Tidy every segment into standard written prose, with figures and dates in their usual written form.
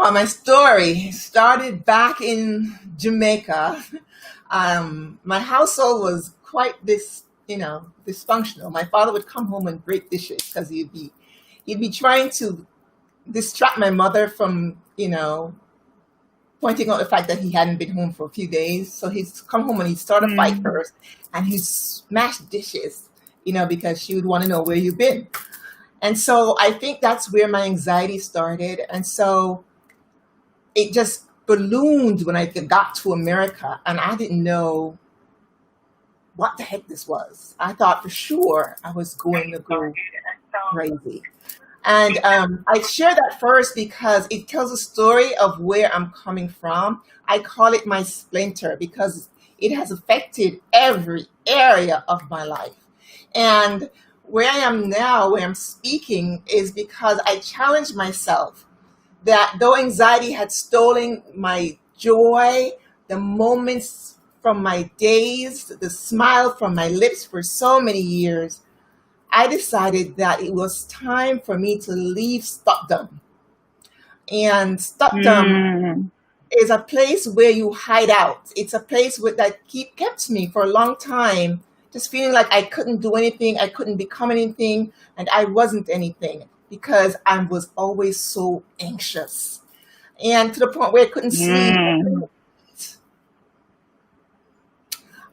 Well, my story started back in Jamaica. My household was quite dysfunctional. My father would come home and break dishes because he'd be trying to distract my mother from, pointing out the fact that he hadn't been home for a few days. So he'd come home and he'd start a fight Mm, first, and he'd smash dishes, because she would want to know where you've been. And so I think that's where my anxiety started. And so it just ballooned when I got to America, and I didn't know what the heck this was. I thought for sure I was going to go crazy. And I share that first because it tells a story of where I'm coming from. I call it my splinter because it has affected every area of my life. And where I am now, where I'm speaking, is because I challenged myself that though anxiety had stolen my joy, the moments from my days, the smile from my lips for so many years, I decided that it was time for me to leave Stockton. And Stockton mm, is a place where you hide out. It's a place that kept me for a long time, just feeling like I couldn't do anything, I couldn't become anything, and I wasn't anything because I was always so anxious. And to the point where I couldn't sleep, mm,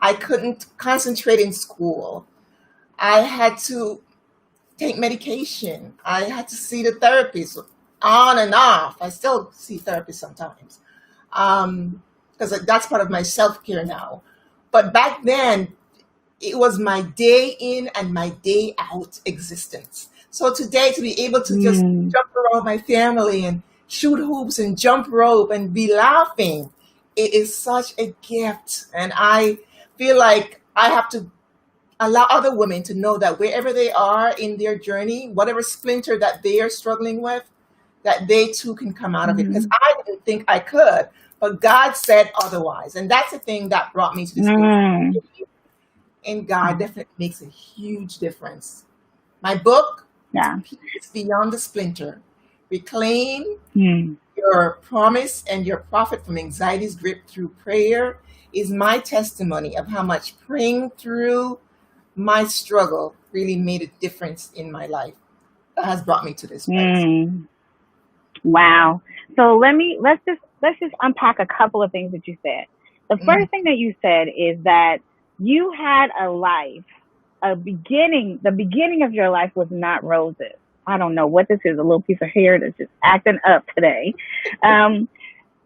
I couldn't concentrate in school. I had to take medication. I had to see the therapist on and off. I still see therapists sometimes because that's part of my self care now. But back then, it was my day in and my day out existence. So today, to be able to just mm, jump around with my family and shoot hoops and jump rope and be laughing, it is such a gift. And I feel like I have to allow other women to know that wherever they are in their journey, whatever splinter that they are struggling with, that they too can come out of it. Because mm, I didn't think I could, but God said otherwise. And that's the thing that brought me to this place. mm, And God definitely makes a huge difference. My book, yeah. Peace Beyond the Splinter, Reclaim Mm, Your Promise and Your Profit from Anxiety's Grip Through Prayer, is my testimony of how much praying through my struggle really made a difference in my life. That has brought me to this place. mm. Wow. So let's just unpack a couple of things that you said. The Mm, first thing that you said is that you had a life, the beginning of your life was not roses. I don't know what this is, a little piece of hair that's just acting up today. Um,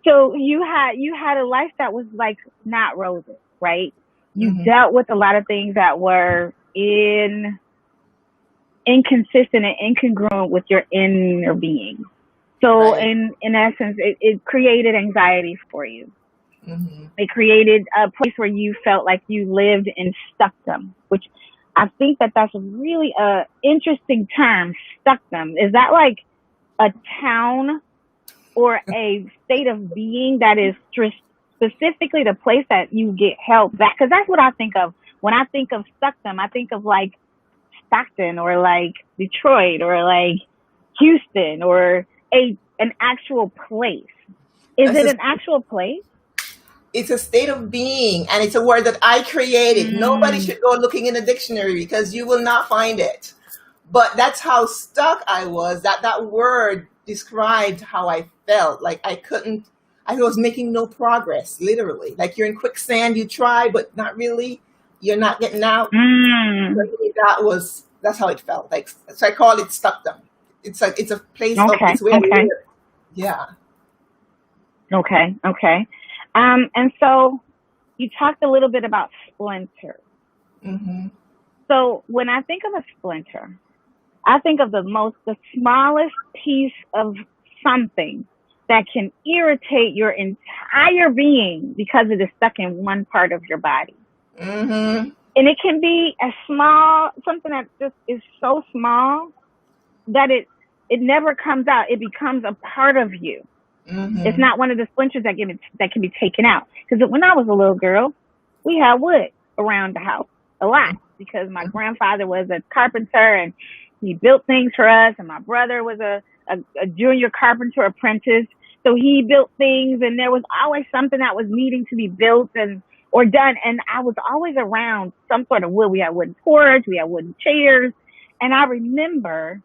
so you had a life that was like not roses, right? You mhm, dealt with a lot of things that were inconsistent and incongruent with your inner being. So right. in essence, it created anxiety for you. Hmm. It created a place where you felt like you lived in stuckdom, which I think that that's really a interesting term. Stuckdom, is that like a town or a state of being that is specifically the place that you get held back? Because that's what I think of when I think of stuckdom. I think of like Stockton or like Detroit or like Houston or an actual place. Is That's it a, an actual place? it's a state of being, and it's a word that I created. Nobody Mm, should go looking in a dictionary because you will not find it. But that's how stuck I was. That word described how I felt. Like I was making no progress, literally. Like you're in quicksand, you try, but not really. You're not getting out. For mm, me, that's how it felt. Like so, I call it stuckdom. It's a place of okay, it's where I okay, live. Yeah. okay, okay. And so you talked a little bit about splinter. Hmm. So when I think of a splinter, I think of the smallest piece of something that can irritate your entire being because it is stuck in one part of your body. Hmm. And it can be something that just is so small that it never comes out. It becomes a part of you. It's Hmm. not one of the splinters that can be taken out. Because when I was a little girl, we had wood around the house a lot because my grandfather was a carpenter and he built things for us, and my brother was a junior carpenter apprentice. So he built things, and there was always something that was needing to be built and or done. And I was always around some sort of wood. We had wooden porch, we had wooden chairs, and I remember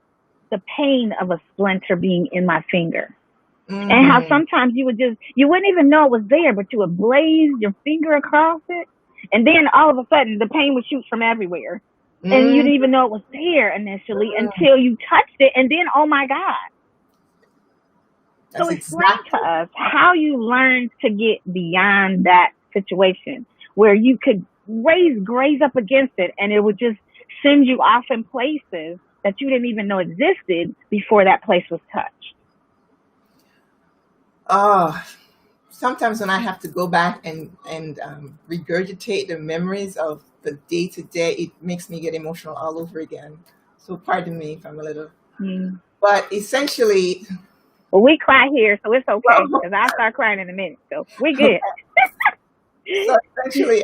the pain of a splinter being in my finger. And how Mm-hmm. sometimes you wouldn't even know it was there, but you would blaze your finger across it. And then all of a sudden, the pain would shoot from everywhere. And you Mm-hmm. didn't even know it was there initially until you touched it. And then, oh my God. So That's explain to exactly. us how you learned to get beyond that situation where you could graze up against it and it would just send you off in places that you didn't even know existed before that place was touched. Oh, sometimes when I have to go back and regurgitate the memories of the day to day, it makes me get emotional all over again. So pardon me if I'm a little, Mm. but essentially, Well, we cry here, so it's okay well, because I'll start crying in a minute. So we good. so essentially,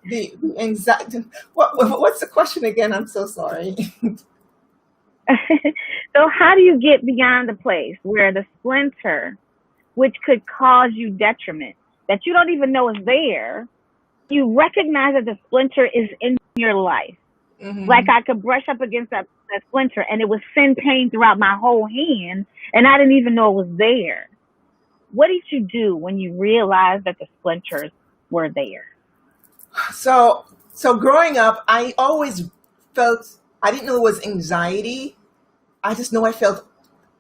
the anxiety. What's the question again? I'm so sorry. So how do you get beyond the place where the splinter, which could cause you detriment, that you don't even know is there, you recognize that the splinter is in your life. Like Hmm. I could brush up against that splinter and it would send pain throughout my whole hand and I didn't even know it was there. What did you do when you realized that the splinters were there? So growing up, I always felt I didn't know it was anxiety. I just know I felt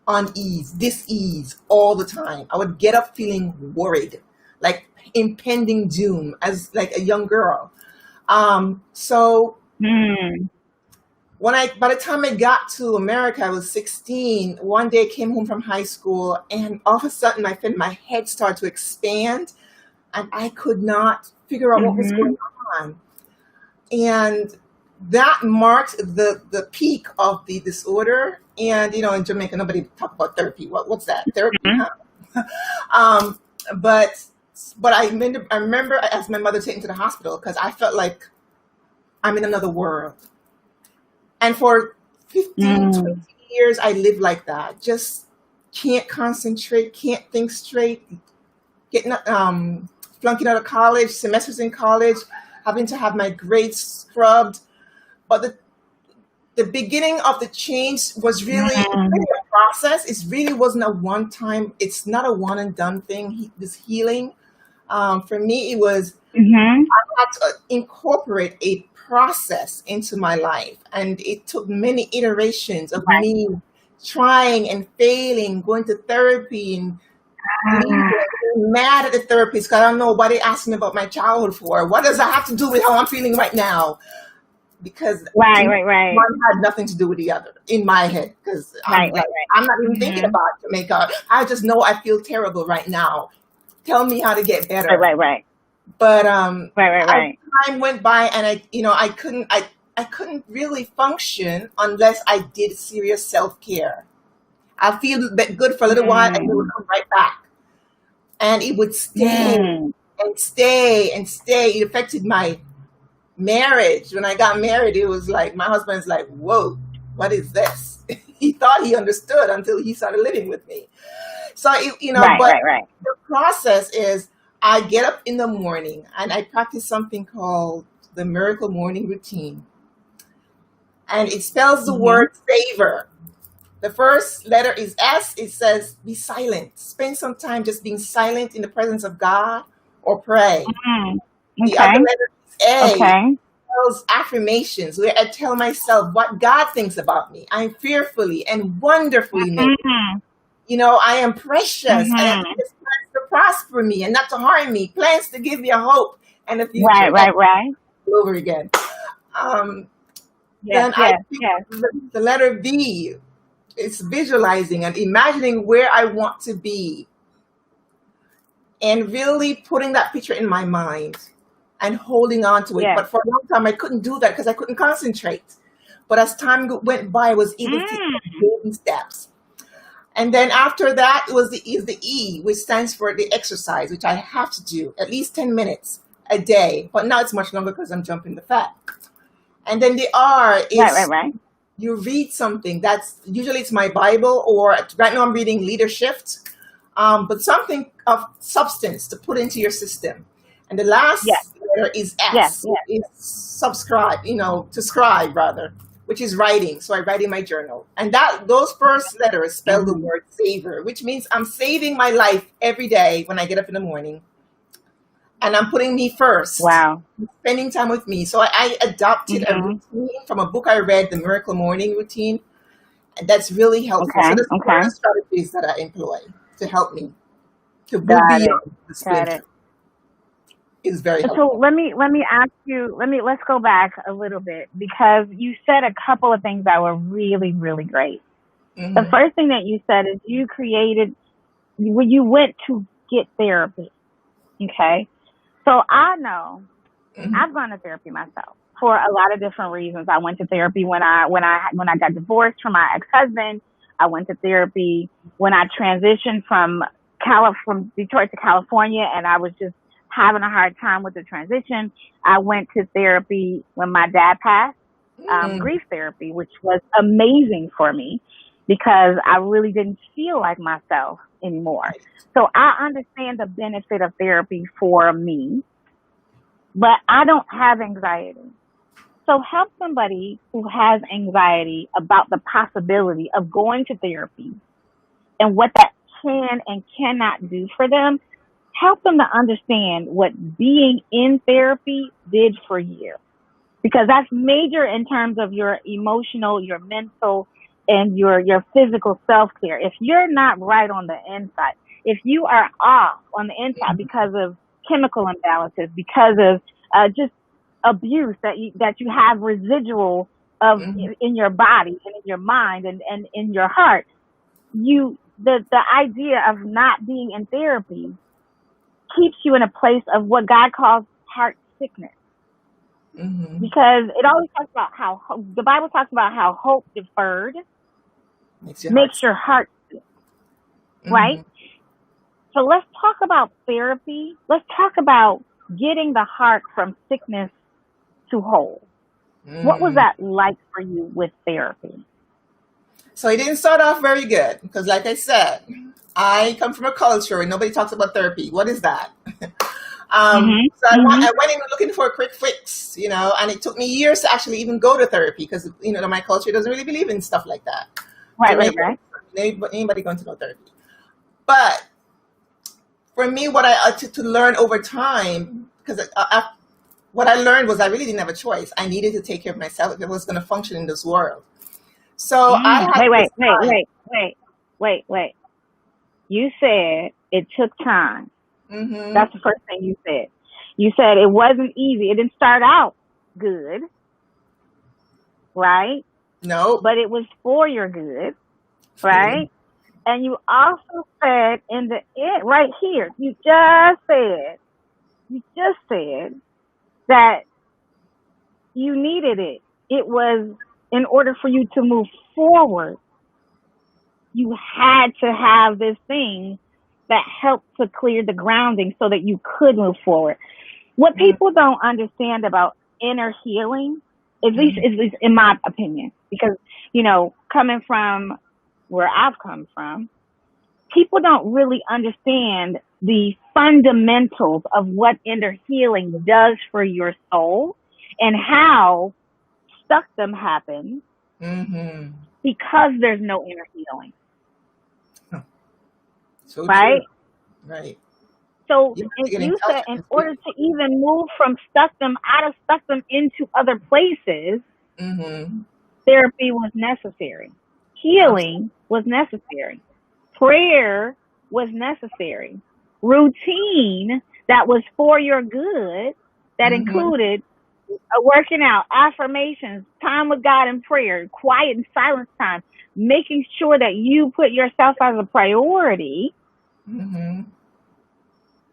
unease, dis-ease all the time. I would get up feeling worried, like impending doom as like a young girl. So Hmm. by the time I got to America, I was 16. One day I came home from high school and all of a sudden my head started to expand and I could not figure out what was Mm-hmm. going on. And that marked the peak of the disorder. And in Jamaica, nobody talk about therapy. What's that? Therapy, Mm-hmm. huh? um, but I remember as my mother took me to the hospital because I felt like I'm in another world. And for 15, 20 Mm. years, I lived like that. Just can't concentrate, can't think straight, getting flunking out of college, semesters in college, having to have my grades scrubbed. But the beginning of the change was really Mm. a process. It really wasn't a one time. It's not a one and done thing. This healing, for me, it was Mm-hmm. had to incorporate a process into my life, and it took many iterations of Right. me trying and failing, going to therapy and leaving, Ah. getting mad at the therapist because I don't know what they asked me about my childhood for. What does that have to do with how I'm feeling right now? Because to Right, me, right, right. one had nothing to do with the other in my head. Because I'm Right, like, right, right. I'm not even thinking Mm-hmm. about Jamaica. I just know I feel terrible right now. Tell me how to get Right, better. right, right. But Right, right, as right. time went by, and I couldn't really function unless I did serious self care. I feel good for a little while, and it would Mm. come right back, and it would stay Mm. and stay and stay. It affected my marriage. When I got married, it was like my husband's like, "Whoa, what is this?" He thought he understood until he started living with me. So Right, but right, right. the process is I get up in the morning and I practice something called the Miracle Morning Routine, and it spells the Mm-hmm. word savor. The first letter is S. It says be silent. Spend some time just being silent in the presence of God or pray. Mm. The other Okay. letter is A. Okay. Spells affirmations where I tell myself what God thinks about me. I'm fearfully and wonderfully made. Mm-hmm. I am precious and Mm-hmm. He has plans to prosper me and not to harm me, plans to give me a hope and a future Right, right, right. all over again. Um, Yes, then I yes, pick yes. the letter V. It's visualizing and imagining where I want to be and really putting that picture in my mind and holding on to it. Yes. But for a long time, I couldn't do that because I couldn't concentrate. But as time went by, I was able to take Mm. baby steps. And then after that is the E, which stands for the exercise, which I have to do at least 10 minutes a day. But now it's much longer because I'm jumping the fat. And then the R Right, right, is right. you read something. That's usually it's my Bible, or right now I'm reading Leadership. but something of substance to put into your system. And the Yes, last letter is yes, S, yes. is subscribe, to scribe rather, which is writing. So I write in my journal. And those first letters spell the Mhm. word savor, which means I'm saving my life every day when I get up in the morning. And I'm putting me first, Wow. spending time with me. So I adopted a Mhm. routine from a book I read, The Miracle Morning Routine. And that's really helpful. So Okay, there's okay. certain strategies that I employ to help me to move Got it. beyond the Got it. splinter. Is very So helpful. let me ask you, let's go back a little bit because you said a couple of things that were really, really great. The Hmm. first thing that you said is you went to get therapy. Okay. So I know Hmm. I've gone to therapy myself for a lot of different reasons. I went to therapy when I got divorced from my ex-husband. I went to therapy when I transitioned from Detroit to California, and I was just having a hard time with the transition. I went to therapy when my dad passed, Hmm. grief therapy, which was amazing for me because I really didn't feel like myself anymore. So I understand the benefit of therapy for me, but I don't have anxiety. So help somebody who has anxiety about the possibility of going to therapy and what that can and cannot do for them. Help them to understand what being in therapy did for you. Because that's major in terms of your emotional, your mental, and your physical self care. If you're not right on the inside, if you are off on the inside because of chemical imbalances, because of just abuse that you have residual of Hmm. in your body and in your mind and in your heart, the idea of not being in therapy keeps you in a place of what God calls heart sickness, Hmm. because it always talks about how the Bible talks about how hope deferred Makes your heart makes sick. your heart sick, right? Hmm. So let's talk about therapy. Let's talk about getting the heart from sickness to whole. What was Hmm. that like for you with therapy? So it didn't start off very good because, like I said, I come from a culture where nobody talks about therapy. What is that? Mhm. So Mhm. I went in looking for a quick fix, and it took me years to actually even go to therapy because my culture doesn't really believe in stuff like that. Right, So right, right. anybody going to know therapy. But for me, what I had to learn over time, because what I learned was I really didn't have a choice. I needed to take care of myself if I was going to function in this world. So I had Wait, to wait, wait, decide. wait, wait, wait, wait. You said it took time. Hmm. That's the first thing you said. You said it wasn't easy. It didn't start out good, right? No. But it was for your good, Mhm. right? And you also said in the end, right here, you just said that you needed it. It was in order for you to move forward, you had to have this thing that helped to clear the grounding so that you could move forward. What people don't understand about inner healing, Mhm. at least in my opinion, because coming from where I've come from, people don't really understand the fundamentals of what inner healing does for your soul and how stuckdom happens Mhm. because there's no inner healing, Huh. So true. right? Right. So You have to if get in you touch said in with order to even move from stuckdom out of stuckdom into other places, Mhm. therapy was necessary. Absolutely. Healing was necessary. Prayer was necessary. Routine that was for your good, that Mhm. included working out, affirmations, time with God in prayer, quiet and silence time, making sure that you put yourself as a priority. Mhm.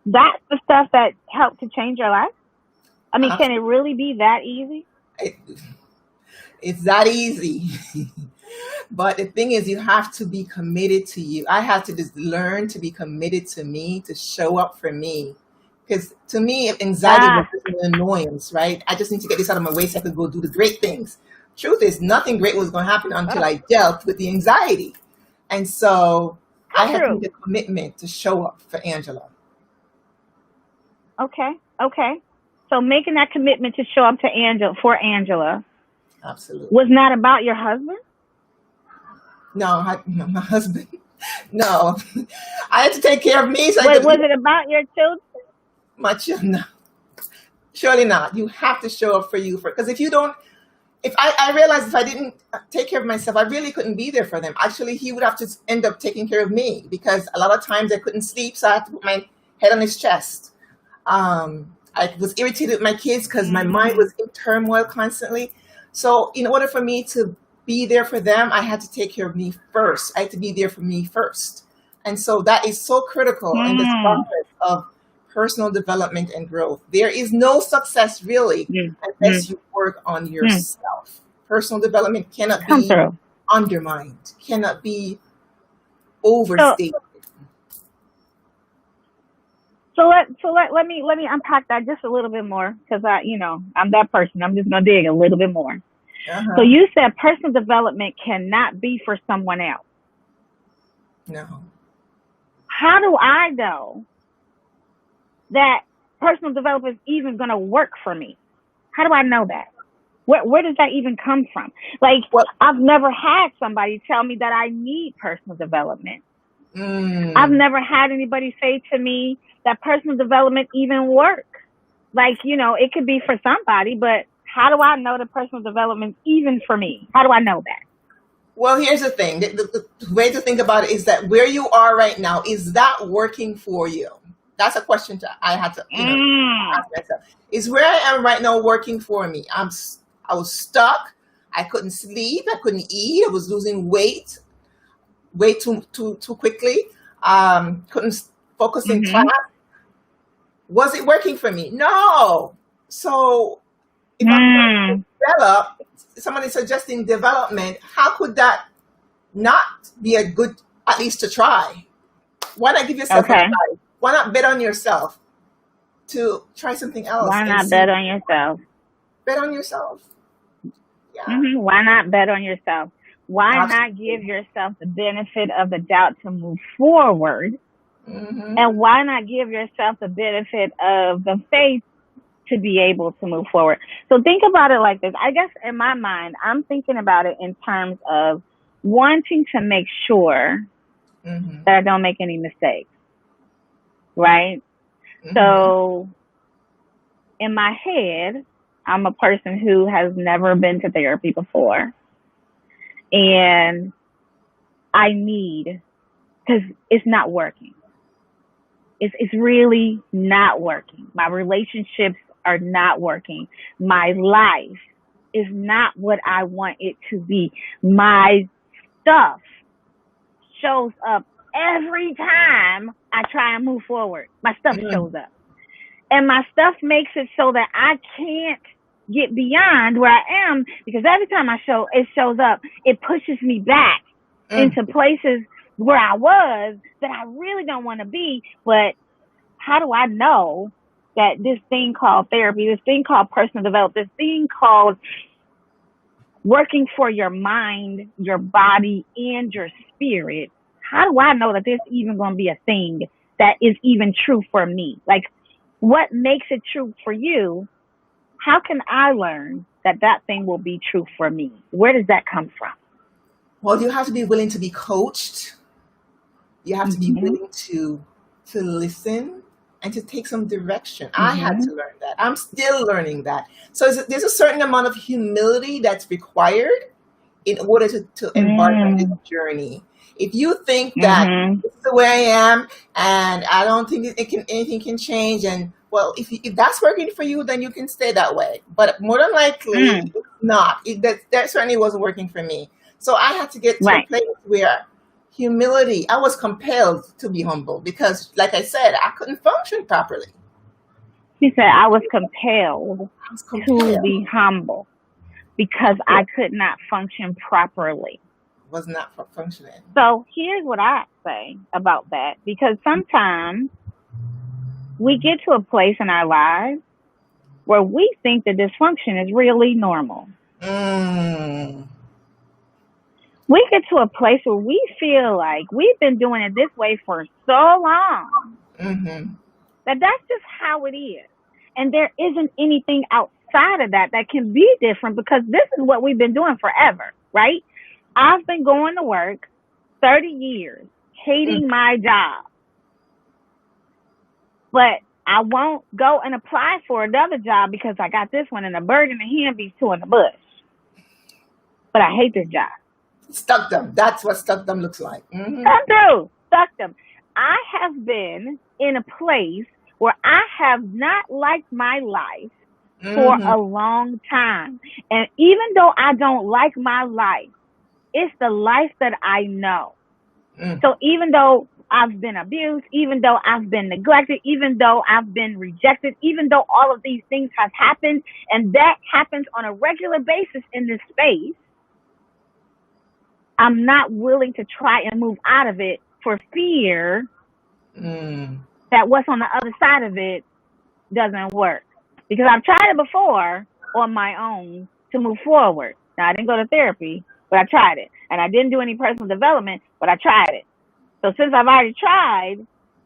That's the stuff that helped to change your life. I mean, can it Absolutely. really be that easy? It, it's that easy. But the thing is, you have to be committed to you. I had to just learn to be committed to me, to show up for me. Because to me, anxiety was Ah, just an annoyance, right? I just need to get this out of my way so I could go do the great things. Truth is, nothing great was going to happen until oh, I dealt with the anxiety. And so I had to True. make a commitment to show up for Angela. Okay. Okay. So making that commitment to show up to Angela Absolutely. was not about your husband? No, no, my husband. No, I had to take care of me. So Was it about your children? my children. No, surely not. You have to show up for you, because if you don't, if I realized if I didn't take care of myself, I really couldn't be there for them. Actually, he would have to end up taking care of me, because a lot of times I couldn't sleep, so I had to put my head on his chest. I was irritated with my kids because my mind was in turmoil constantly. So in order for me to be there for them, I had to take care of me first. I had to be there for me first. And so that is so critical in this process of personal development and growth. There is no success really unless you work on yourself. Personal development cannot be undermined, cannot be overstated. So let me unpack that just a little bit more, because I'm that person. I'm just gonna dig a little bit more. So you said personal development cannot be for someone else. No. How do I know that personal development is even gonna work for me? How do I know that? Where does that even come from? Like, I've never had somebody tell me that I need personal development. I've never had anybody say to me that personal development even works. Like, it could be for somebody, but how do I know that personal development even for me? How do I know that? Well, here's the thing. The way to think about it is that where you are right now, is that working for you? That's a question I had to ask myself. Is where I am right now working for me? I was stuck. I couldn't sleep. I couldn't eat. I was losing weight way too quickly. Couldn't focus in class. Was it working for me? No. So if I'm going to develop, somebody suggesting development, how could that not be a good, at least to try? Why not give yourself a try? Why not bet on yourself to try something else? Why not bet on yourself? Bet on yourself. Yeah. Why not bet on yourself? Why not give yourself the benefit of the doubt to move forward? And why not give yourself the benefit of the faith to be able to move forward? So think about it like this. I guess in my mind, I'm thinking about it in terms of wanting to make sure that I don't make any mistakes, right? So in my head, I'm a person who has never been to therapy before. And I need, because it's not working. It's really not working. My relationships are not working. My life is not what I want it to be. My stuff shows up every time I try and move forward. My stuff shows up. And my stuff makes it so that I can't get beyond where I am, because every time it shows up, it pushes me back into places where I was that I really don't want to be. But how do I know that this thing called therapy, this thing called personal development, this thing called working for your mind, your body, and your spirit, how do I know that this is even going to be a thing that is even true for me? Like, what makes it true for you? How can I learn that thing will be true for me? Where does that come from? Well, you have to be willing to be coached. You have to be willing to listen and to take some direction. I had to learn that. I'm still learning that. So there's a certain amount of humility that's required in order to embark on this journey. If you think that this is the way I am and I don't think anything can change, and well, if that's working for you, then you can stay that way. But more than likely, it's not. That certainly wasn't working for me. So I had to get to a place where humility, I was compelled to be humble, because, like I said, I couldn't function properly. She said, I was compelled to be humble because I could not function properly. Was not functioning. So here's what I say about that, because sometimes we get to a place in our lives where we think that dysfunction is really normal. we get to a place where we feel like we've been doing it this way for so long Mm-hmm. that that's just how it is. And there isn't anything outside of that that can be different because this is what we've been doing forever, right? I've been going to work 30 years, hating my job, but I won't go and apply for another job because I got this one and a bird in the hand beats two in the bush. But I hate this job. Stuck them. That's what stuck them looks like. Mm-hmm. Come through. Stuck them. I have been in a place where I have not liked my life for Mm-hmm. a long time. And even though I don't like my life, it's the life that I know. Mm. So even though I've been abused, even though I've been neglected, even though I've been rejected, even though all of these things have happened, and that happens on a regular basis in this space, I'm not willing to try and move out of it for fear Mm. that what's on the other side of it doesn't work. Because I've tried it before on my own to move forward. Now, I didn't go to therapy, but I tried it. And I didn't do any personal development, but I tried it. So since I've already tried,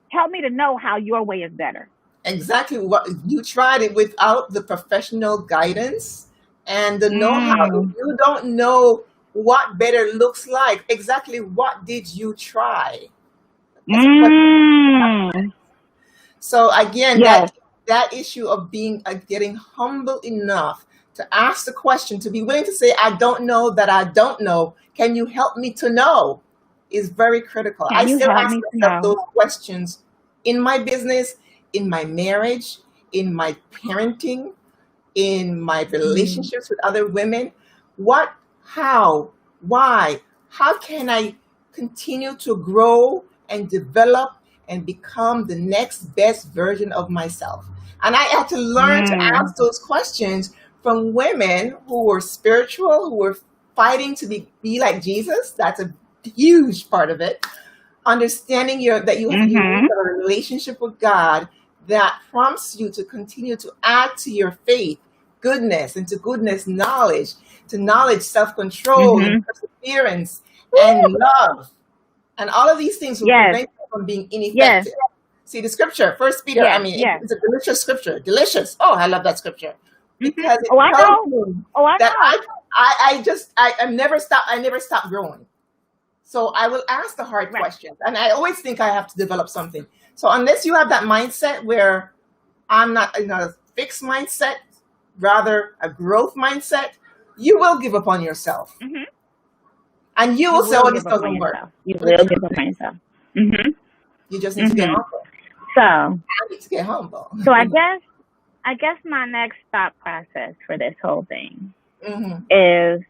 help me to know how your way is better. Exactly what you tried it without the professional guidance and the know-how. If you don't know what better looks like, exactly what did you try? That's a question. So again, Yes. that issue of being getting humble enough to ask the question, to be willing to say, I don't know that I don't know. Can you help me to know? Is very critical. I Can you still help ask me to myself know? those questions in my business, in my marriage, in my parenting, in my relationships with other women. What, how, why, how can I continue to grow and develop and become the next best version of myself? And I had to learn to ask those questions from women who were spiritual, who were fighting to be like Jesus. That's a huge part of it. Understanding that you have a relationship with God that prompts you to continue to add to your faith goodness, and to goodness knowledge, to knowledge self-control and perseverance and love. And all of these things will prevent you from being ineffective. See the scripture, First Peter, it's a delicious scripture. Delicious. Oh, I love that scripture. Because it tells me that I never stop growing. So I will ask the hard questions. And I always think I have to develop something. So unless you have that mindset where I'm not in a fixed mindset, rather a growth mindset, you will give up on yourself. And you will say, oh, this doesn't work. You will give up on yourself. You just need to get humble. So I need to get humble. So I guess my next thought process for this whole thing is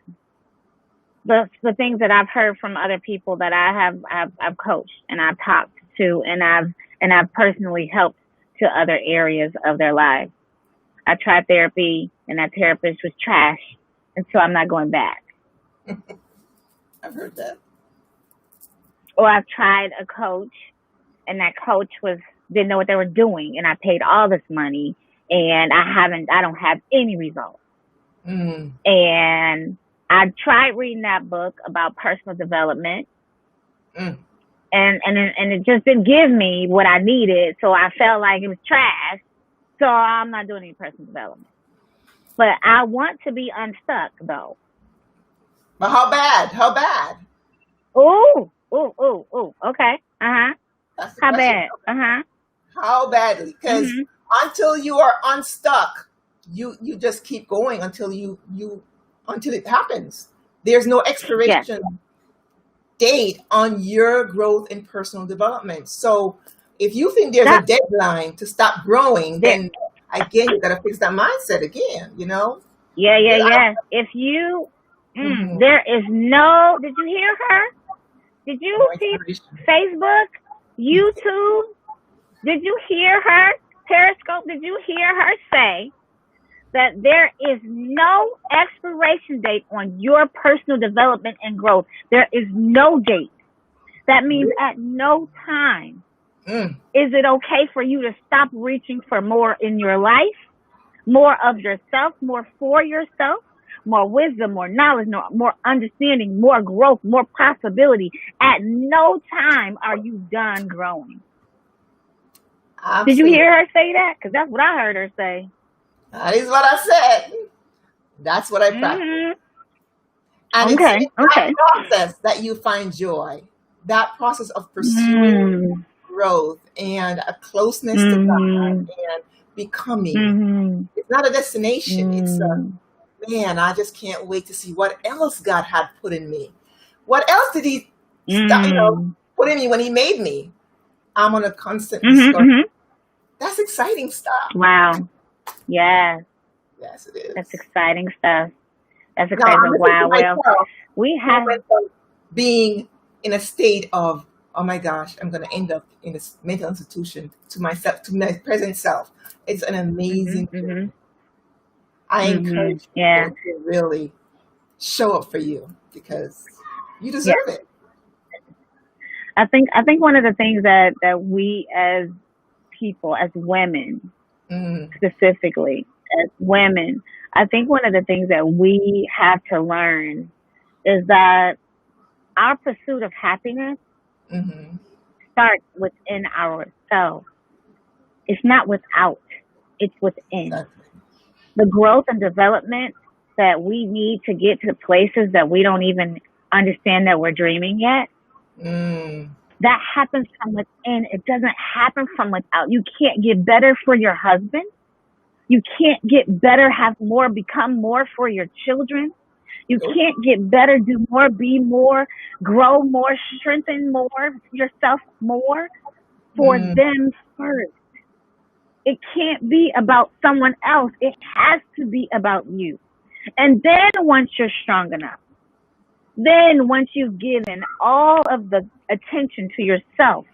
the things that I've heard from other people that I've coached and I've talked to and I've personally helped to other areas of their lives. I tried therapy and that therapist was trash, and so I'm not going back. I've heard that. Or I've tried a coach and that coach didn't know what they were doing, and I paid all this money and I don't have any results. And I tried reading that book about personal development, and it just didn't give me what I needed, so I felt like it was trash. So I'm not doing any personal development. But I want to be unstuck, though. But how bad? How bad? Ooh. Okay. How bad? How badly? Because until you are unstuck, you just keep going until until it happens. There's no expiration date on your growth in personal development. So if you think there's a deadline to stop growing, then again, you got to fix that mindset again, you know? Yeah. If you, there is no, did you hear her? Did you see Facebook, YouTube? Did you hear her? Periscope, did you hear her say that there is no expiration date on your personal development and growth? There is no date. That means at no time is it okay for you to stop reaching for more in your life, more of yourself, more for yourself, more wisdom, more knowledge, more understanding, more growth, more possibility. At no time are you done growing. Did you Absolutely. hear her say that? Because that's what I heard her say. That is what I said. That's what I practice. Mm-hmm. And it's Okay. in that Okay. process that you find joy. That process of pursuing growth and a closeness to God Mm-hmm. and becoming. Mm-hmm. It's not a destination. It's Mm-hmm. man, I just can't wait to see what else God had put in me. What else did He, Mm-hmm. put in me when He made me? I'm on a constant Mm-hmm. discovery. Mm-hmm. That's exciting stuff. Wow. Yes. Yes, it is. That's exciting stuff. That's Now I'm exciting. listening to Wow. Well, myself. we I have. went from being in a state of, oh my gosh, I'm going to end up in this mental institution, to myself, to my present self. It's an amazing Mm-hmm. journey. Mm-hmm. I Mm-hmm. encourage Yeah. people to really show up for you because you Yeah. deserve it. I think one of the things that we as people, as women Mm, specifically, as women, I think one of the things that we have to learn is that our pursuit of happiness hmm starts within ourselves. It's not without, it's within. Exactly. The growth and development that we need to get to places that we don't even understand that we're dreaming yet, Mm, that happens from within. It doesn't happen from without. You can't get better for your husband. You can't get better, have more, become more for your children. You nope. can't get better, do more, be more, grow more, strengthen more, yourself more for Mm, them first. It can't be about someone else. It has to be about you. And then once you're strong enough, then once you've given all of the attention to yourself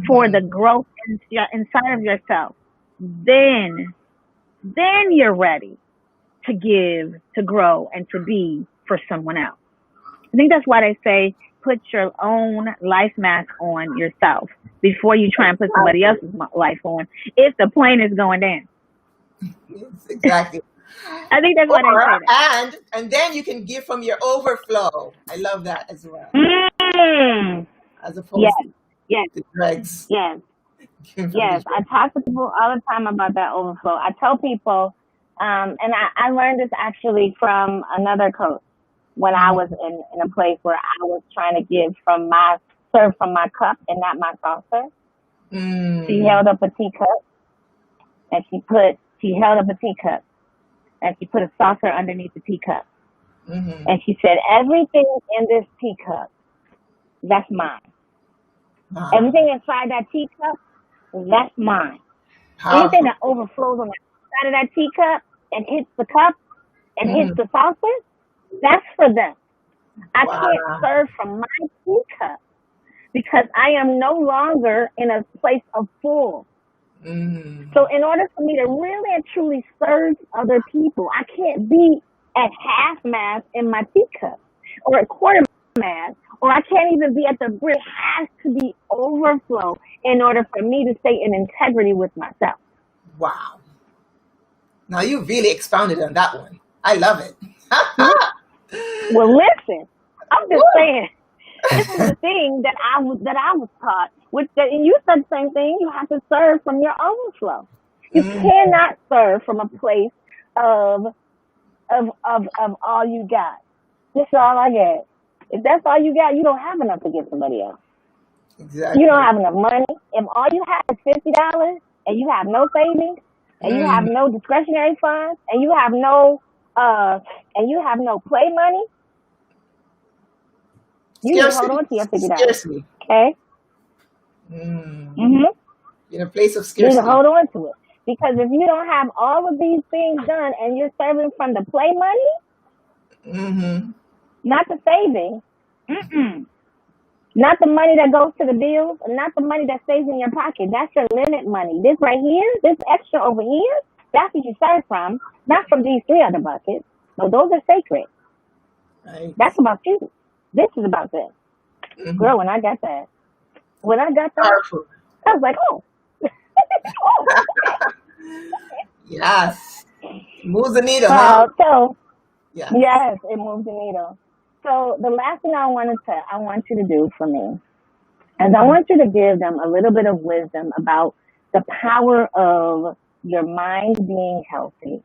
for mhm. the growth inside of yourself, then you're ready to give, to grow, and to be for someone else. I think that's why they say put your own life mask on yourself before you try and put somebody else's life on if the plane is going down. Yes, exactly. I think that's why they say that. And then you can give from your overflow. I love that as well, Mm. as Yes, opposed to yes, the dregs. yes, Giving from yes. the I talk to people all the time about that overflow. I tell people, and I learned this actually from another coach when I was in a place where I was trying to serve from my cup and not my saucer. She Mm, held up a teacup and she held up a teacup and she put a saucer underneath the teacup. mhm. And she said, everything in this teacup, that's mine. Wow. Everything inside that teacup, that's mine. Powerful. Anything that overflows on the side of that teacup and hits the cup and hits Mm, the saucer, that's for them. I wow. can't serve from my teacup because I am no longer in a place of full. Mm, So in order for me to really and truly serve other people, I can't be at half mass in my teacup or at quarter mass, or I can't even be at the brim. It has to be overflow in order for me to stay in integrity with myself. wow. Now you really expounded on that one. I love it. Well, listen, I'm just Woo. saying, this is the thing that I was taught. And you said the same thing. You have to serve from your overflow. You Mm, cannot serve from a place of all you got. This is all I get. If that's all you got, you don't have enough to give somebody else. exactly. You don't have enough money. If all you have is $50 and you have no savings and you have Mm, no discretionary funds and you have no play money, you need to hold scarcity. on to your $50. Scarcity. Okay? Mm, Mm-hmm. in a place of You need to scarcity. hold on to it. Because if you don't have all of these things done and you're serving from the play money, Mm-hmm. not the savings, not the money that goes to the bills, and not the money that stays in your pocket. That's your limit money. This right here, this extra over here, that's what you serve from, not from these 3 other buckets. No, those are sacred. Right. That's about you. This is about them. Mhm. Girl, when I got that, Powerful. I was like, oh. Yes. Moves the needle, huh? So Yes. Yes, it moves the needle. So the last thing I want you to do for me is I Mhm. want you to give them a little bit of wisdom about the power of your mind being healthy,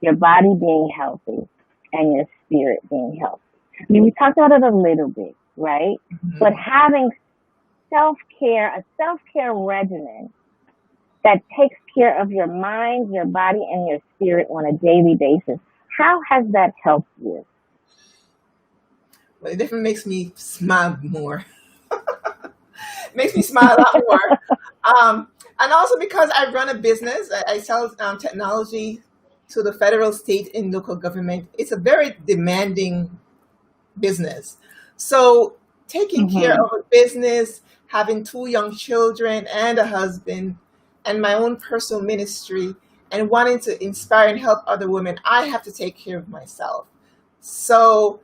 your body being healthy, and your spirit being healthy. I mean, we talked about it a little bit, right? But Mhm. having a self care regimen that takes care of your mind, your body, and your spirit on a daily basis. How has that helped you? Well, it definitely makes me smile more. Makes me smile a lot more. And also because I run a business, I sell technology to the federal, state, and local government. It's a very demanding business. So taking care Mm-hmm. of a business, having two young children and a husband, and my own personal ministry, and wanting to inspire and help other women, I have to take care of myself. So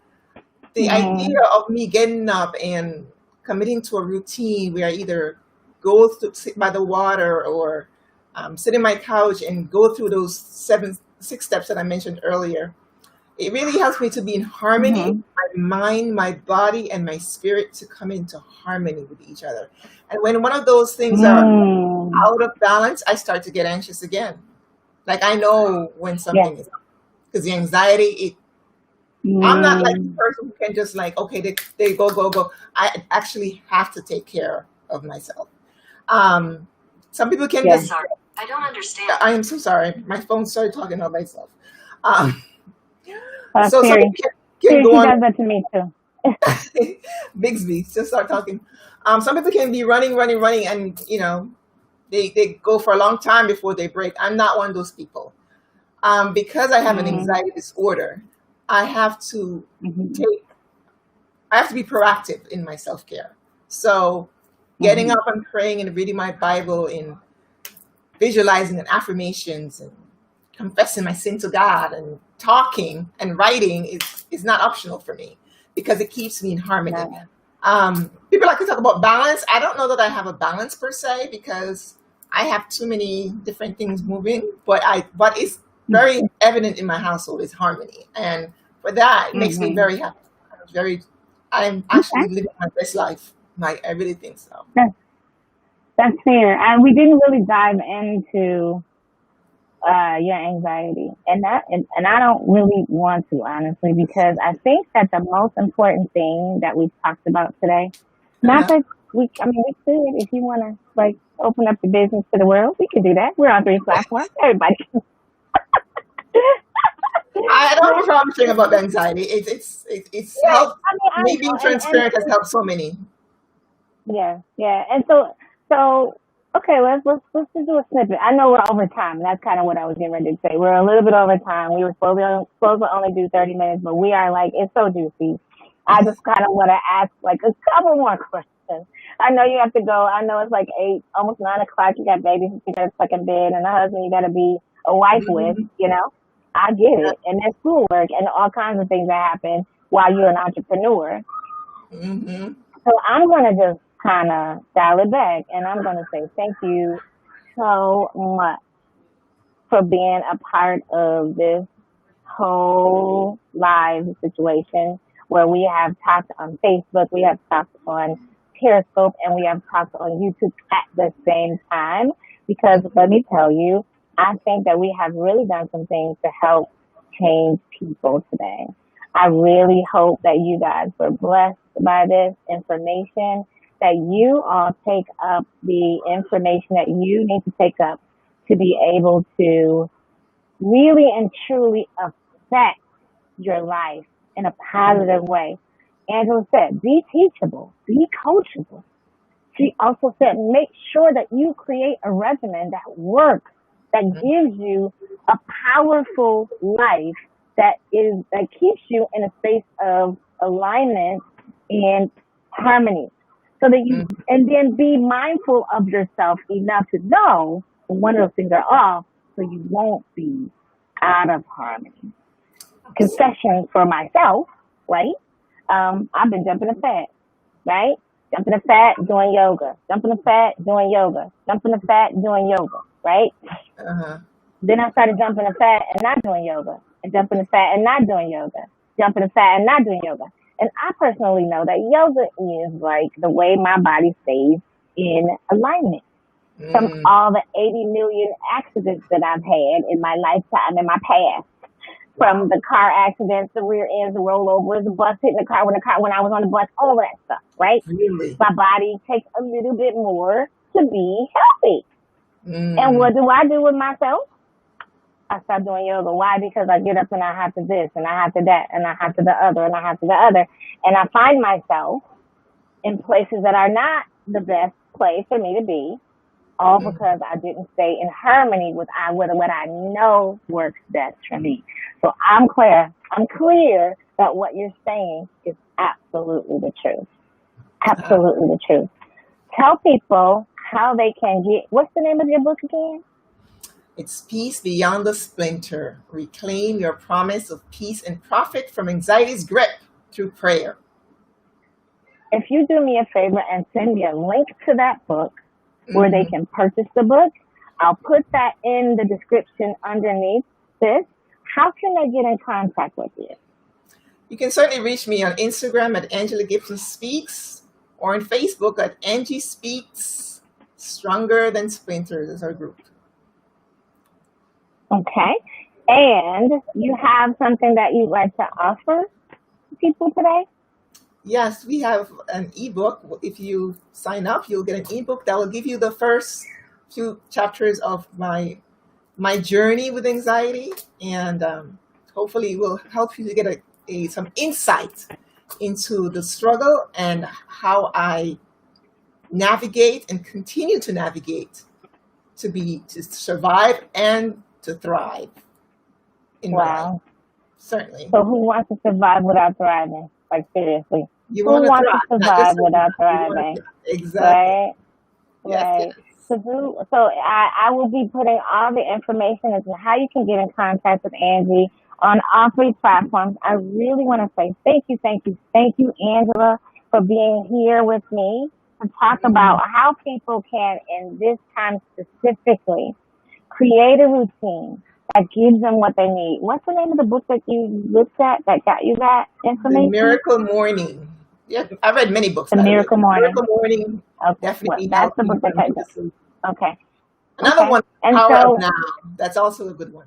the idea Mm-hmm. of me getting up and committing to a routine where I either go to sit by the water or sit in my couch and go through those 6 steps that I mentioned earlier, it really helps me to be in harmony, Mm-hmm. my mind, my body, and my spirit to come into harmony with each other. And when one of those things are Mm. out of balance, I start to get anxious again. Like I know when Yes. something is, because the anxiety, I'm not like the Mm. person who can just like, okay, they go, go, go. I actually have to take care of myself. Um, some people can Yes. just, sorry, I don't understand. I am so sorry. My phone started talking about myself. Um, so some Siri. people can Siri, go she on does that to me too. Bigsby, just start talking. Some people can be running, running, running, and they go for a long time before they break. I'm not one of those people. Because I have an Mm. anxiety disorder, I have to Mm-hmm. take I have to be proactive in my self care. So getting Mm-hmm. up and praying and reading my Bible and visualizing and affirmations and confessing my sin to God and talking and writing is not optional for me because it keeps me in harmony. No. People like to talk about balance. I don't know that I have a balance per se because I have too many different things moving, but it's very evident in my household is harmony. And for that it makes me Mm-hmm. very happy. I'm Okay. actually living my best life. I really think so. That's, that's fair. And we didn't really dive into your anxiety, and I don't really want to, honestly, because I think that the most important thing that we talked about today, not Uh-huh. that I mean, we could, if you want to like open up the business to the world, we could do that. We're on 3 platforms. Everybody can. I don't have a problem saying about the anxiety. It's Yeah, helped. I mean, I Me know, being transparent has helped so many. yeah, yeah, and so okay, let's just do a snippet. I know we're over time. That's kind of what I was getting ready to say. We're a little bit over time. We were supposed to only do 30 minutes, but we are like it's so juicy. I just kind of want to ask like a couple more questions. I know you have to go. I know it's like 8, almost 9 o'clock. You got babies you got to tuck in bed, and a husband you got to be a wife with. Hmm. You know, I get it, and there's schoolwork and all kinds of things that happen while you're an entrepreneur. Hmm. So I'm going to just kind of dial it back and I'm going to say thank you so much for being a part of this whole live situation where we have talked on Facebook, we have talked on Periscope, and we have talked on YouTube at the same time. Because let me tell you, I think that we have really done some things to help change people today. I really hope that you guys were blessed by this information, that you all take up the information that you need to take up to be able to really and truly affect your life in a positive way. Angela said, be teachable, be coachable. She also said, make sure that you create a regimen that works, that gives you a powerful life that keeps you in a space of alignment and harmony. So that you and then be mindful of yourself enough to know when one of those things are off so you won't be out of harmony. Confession for myself, right? I've been jumping the fat, right? Jumping the fat, doing yoga. Jumping the fat, doing yoga. Jumping the fat, doing yoga, right? Uh-huh. Then I started jumping the fat and not doing yoga. and jumping to fat and not doing yoga, jumping to fat and not doing yoga. And I personally know that yoga is like the way my body stays in alignment from Mm, all the 80 million accidents that I've had in my lifetime, in my past. wow. From the car accidents, the rear ends, the rollovers, the bus hitting when I was on the bus, all of that stuff, right? Really? My body takes a little bit more to be healthy. And Mm, what do I do with myself? I start doing yoga. Why? Because I get up and I have to this and I have to that and I have to the other and I have to the other. And I find myself in places that are not the best place for me to be, all mm. because I didn't stay in harmony with what I know works best for me. So I'm clear. I'm clear that what you're saying is absolutely the truth. Uh, Absolutely the truth. Tell people how they can get. What's the name of your book again? it's Peace Beyond the Splinter. Reclaim your promise of peace and profit from anxiety's grip through prayer. If you do me a favor and send me a link to that book where they Hmm. can purchase the book, I'll put that in the description underneath this. How can they get in contact with you? You can certainly reach me on Instagram at Angela Gibson Speaks or on Facebook at Angie Speaks. Stronger Than Splinters is our group. Okay. And you have something that you'd like to offer people today? Yes, we have an ebook. If you sign up, you'll get an ebook that will give you the first few chapters of my journey with anxiety, and hopefully it will help you to get some insight into the struggle and how I navigate and continue to navigate to survive and to thrive in my life. Wow. Certainly, So who wants to survive without thriving? Like seriously. you Who want to wants to thrive, not just survive survive. without You want to thriving? thrive. Exactly. Right? Yes. Right. Yes. So I will be putting all the information as to how you can get in contact with Angie on all three platforms. I really want to say thank you, Angela, for being here with me to talk Mhm. about how people can, in this time specifically, create a routine that gives them what they need. What's the name of the book that you looked at that got you that The information? Miracle Morning. Yeah, I read many books, The by the way. Miracle The Morning. Miracle Morning Okay. Well, definitely that's helped the me book that from got go you. to sleep. Okay. Another Okay. one, And Power of so, Now. That's also a good one.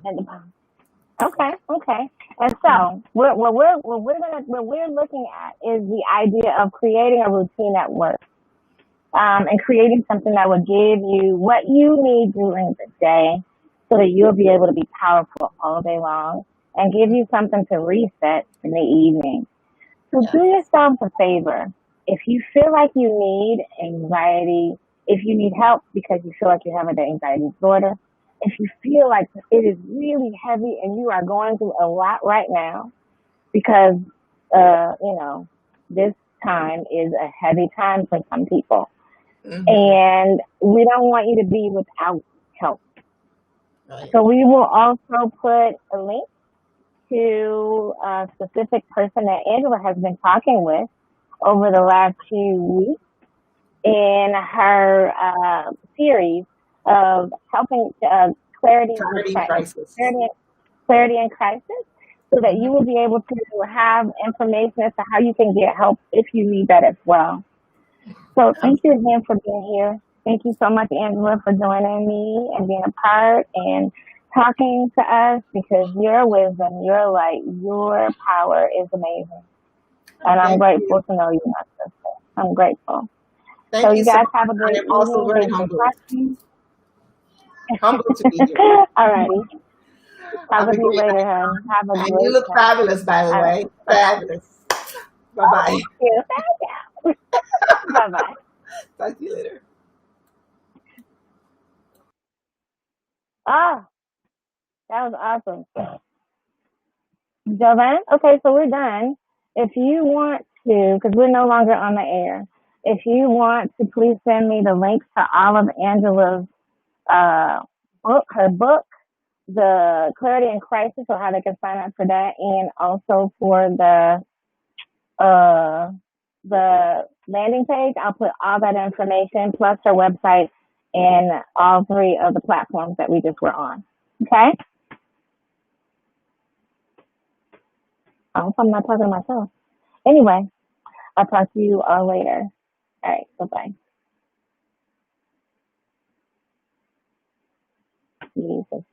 okay, okay. And so, what we're looking at is the idea of creating a routine at work, and creating something that will give you what you need during the day, so that you'll be able to be powerful all day long, and give you something to reset in the evening. So do Yes. yourself a favor. If you feel like you need anxiety, if you need help because you feel like you have an anxiety disorder, if you feel like it is really heavy and you are going through a lot right now, because, you know, this time is a heavy time for some people. Hmm. And we don't want you to be without help. Right. So we will also put a link to a specific person that Angela has been talking with over the last few weeks in her series of helping clarity with Clarity in Crisis. clarity, clarity and crisis, so that Hmm. you will be able to have information as to how you can get help if you need that as well. So thank you again for being here. Thank you so much, Angela, for joining me and being a part and talking to us, because your wisdom, your light, your power is amazing. And I'm Thank you. grateful to know you, my sister. I'm grateful. So Thank you you so guys have a much. I great am also evening. very Thanks for humbled. watching. Humbled to be here. Alrighty. Talk Have a with you great later, night. hon. Have a And you great look night. fabulous, by the way. Alrighty. Bye bye. Fabulous. Bye Oh, bye. thank you. Thank you. Bye bye. Talk to you later. Oh, that was awesome. Jovan? Okay, so we're done. If you want to, because we're no longer on the air, if you want to, please send me the links to all of Angela's uh, her book, the Clarity and Crisis, or how they can sign up for that, and also for uh, the landing page. I'll put all that information plus her website and all three of the platforms that we just were on. Okay? I hope I'm not talking to myself. Anyway, I'll talk to you all later. All right, bye bye. Jesus.